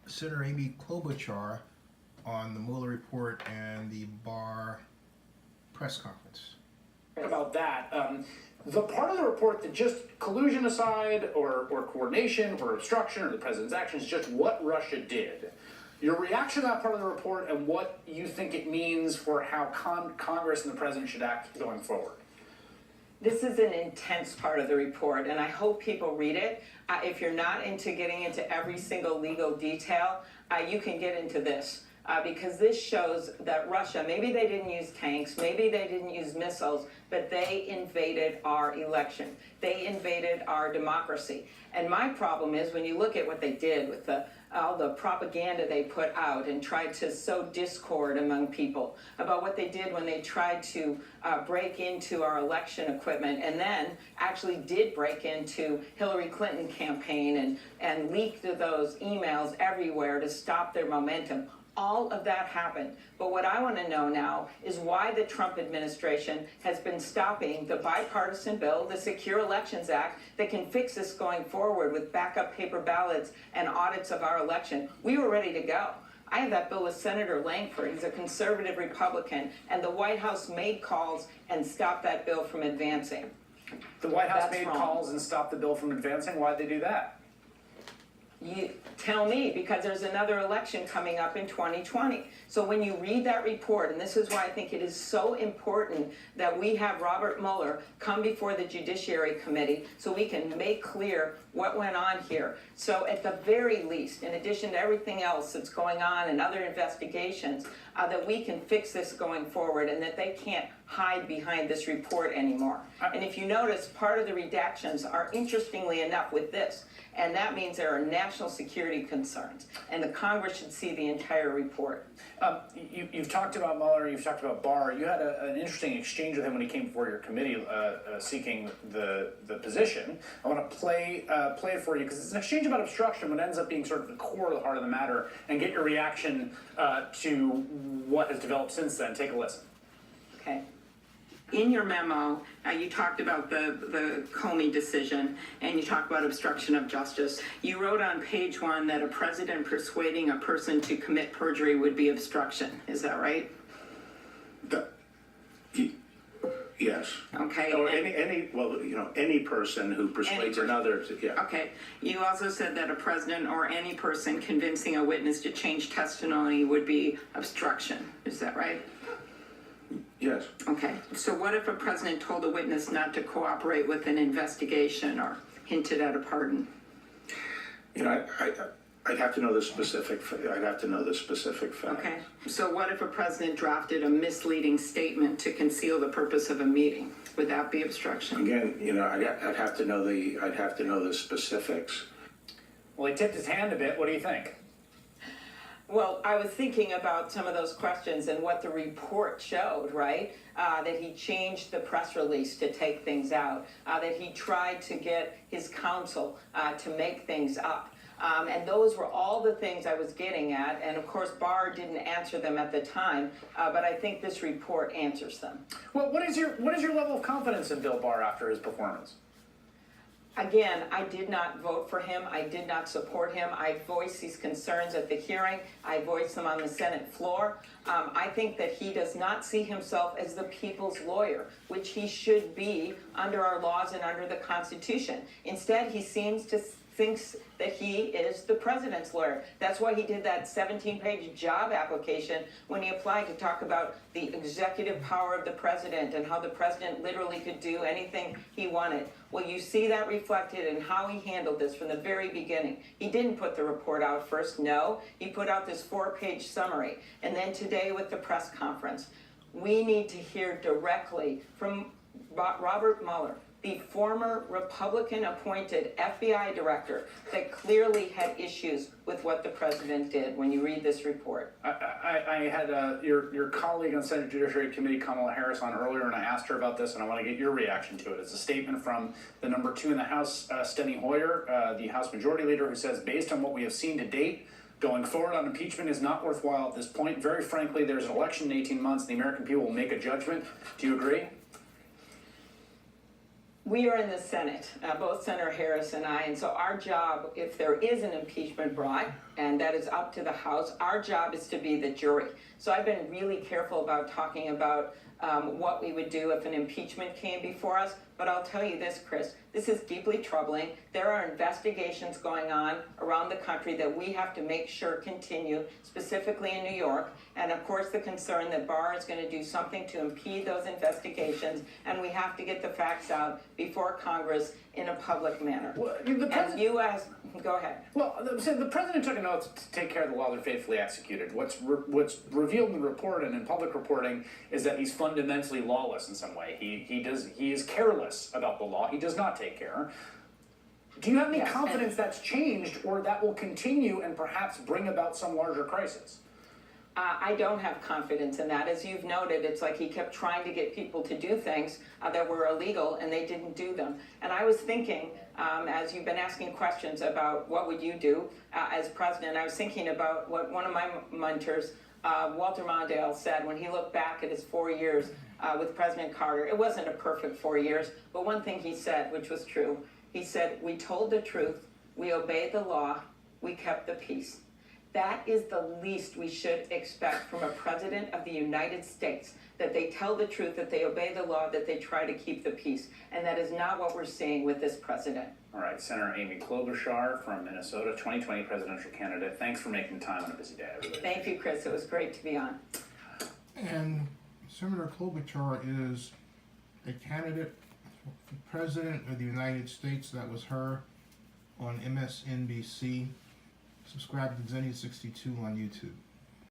Senator Amy Klobuchar on the Mueller report and the Barr press conference. About that, the part of the report that just collusion aside, or coordination, or obstruction, or the president's actions, just what Russia did. Your reaction to that part of the report and what you think it means for how Congress and the president should act going forward. This is an intense part of the report, and I hope people read it. If you're not into getting into every single legal detail, you can get into this. Because this shows that Russia, maybe they didn't use tanks, maybe they didn't use missiles, but they invaded our election. They invaded our democracy. And my problem is when you look at what they did with all the propaganda they put out and tried to sow discord among people about what they did when they tried to break into our election equipment and then actually did break into Hillary Clinton campaign and leaked those emails everywhere to stop their momentum. All of that happened. But what I want to know now is why the Trump administration has been stopping the bipartisan bill, the Secure Elections Act, that can fix this going forward with backup paper ballots and audits of our election. We were ready to go. I have that bill with Senator Langford. He's a conservative Republican, and the White House made calls and stopped that bill from advancing. The White House That's made wrong. calls and stopped the bill from advancing. Why'd they do that? You tell me, because there's another election coming up in 2020. So when you read that report, and this is why I think it is so important that we have Robert Mueller come before the Judiciary Committee so we can make clear what went on here. So at the very least, in addition to everything else that's going on and other investigations, that we can fix this going forward and that they can't hide behind this report anymore. And if you notice, part of the redactions are, interestingly enough, with this. And that means there are national security concerns, and the Congress should see the entire report. You've talked about Mueller, you've talked about Barr. You had an interesting exchange with him when he came before your committee seeking the position. I want to play it for you because it's an exchange about obstruction, but ends up being sort of the core of the heart of the matter, and get your reaction to what has developed since then. Take a listen. Okay. In your memo, you talked about the Comey decision, and you talked about obstruction of justice. You wrote on page 1 that a president persuading a person to commit perjury would be obstruction. Is that right? Yes. Okay. Or any person who persuades another to, yeah. Okay. You also said that a president or any person convincing a witness to change testimony would be obstruction. Is that right? Yes. Okay, so what if a president told a witness not to cooperate with an investigation or hinted at a pardon? You know, I'd have to know the specific. I'd have to know the specific facts. Okay, so what if a president drafted a misleading statement to conceal the purpose of a meeting? Would that be obstruction? Again, you know, I'd have to know the specifics. Well, he tipped his hand a bit. What do you think? Well, I was thinking about some of those questions and what the report showed, right? That he changed the press release to take things out, that he tried to get his counsel to make things up. And those were all the things I was getting at. And of course, Barr didn't answer them at the time, but I think this report answers them. Well, what is your level of confidence in Bill Barr after his performance? Again, I did not vote for him. I did not support him. I voiced these concerns at the hearing. I voiced them on the Senate floor. I think that he does not see himself as the people's lawyer, which he should be under our laws and under the Constitution. Instead, he thinks that he is the president's lawyer. That's why he did that 17-page job application when he applied to talk about the executive power of the president and how the president literally could do anything he wanted. Well, you see that reflected in how he handled this from the very beginning. He didn't put the report out first, no. He put out this 4-page summary. And then today with the press conference, we need to hear directly from Robert Mueller, the former Republican-appointed FBI director that clearly had issues with what the president did when you read this report. I had your colleague on Senate Judiciary Committee, Kamala Harris, on earlier, and I asked her about this, and I want to get your reaction to it. It's a statement from the number 2 in the House, Steny Hoyer, the House Majority Leader, who says, based on what we have seen to date, going forward on impeachment is not worthwhile at this point. Very frankly, there's an election in 18 months. The American people will make a judgment. Do you agree? We are in the Senate, both Senator Harris and I, and so our job, if there is an impeachment brought, and that is up to the House, our job is to be the jury. So I've been really careful about talking about what we would do if an impeachment came before us. But I'll tell you this, Chris, this is deeply troubling. There are investigations going on around the country that we have to make sure continue, specifically in New York. And of course, the concern that Barr is going to do something to impede those investigations, and we have to get the facts out before Congress in a public manner. Well, the And president, you asked, go ahead. well, the president took an oath to take care of the law that faithfully executed. What's revealed in the report and in public reporting is that he's fundamentally lawless in some way. He is careless about the law. He does not take care. Do you have any Yes, confidence that's changed, or that will continue and perhaps bring about some larger crisis? I don't have confidence in that. As you've noted, it's like he kept trying to get people to do things that were illegal, and they didn't do them. And I was thinking, as you've been asking questions about what would you do as president, I was thinking about what one of my mentors, Walter Mondale, said when he looked back at his 4 years with President Carter. It wasn't a perfect 4 years, but one thing he said, which was true, he said, "We told the truth, we obeyed the law, we kept the peace." That is the least we should expect from a president of the United States, that they tell the truth, that they obey the law, that they try to keep the peace. And that is not what we're seeing with this president. All right, Senator Amy Klobuchar from Minnesota, 2020 presidential candidate. Thanks for making time on a busy day. Thank you, Chris. It was great to be on. And Senator Klobuchar is a candidate for President of the United States. That was her on MSNBC. Subscribe to Zenny62 on YouTube.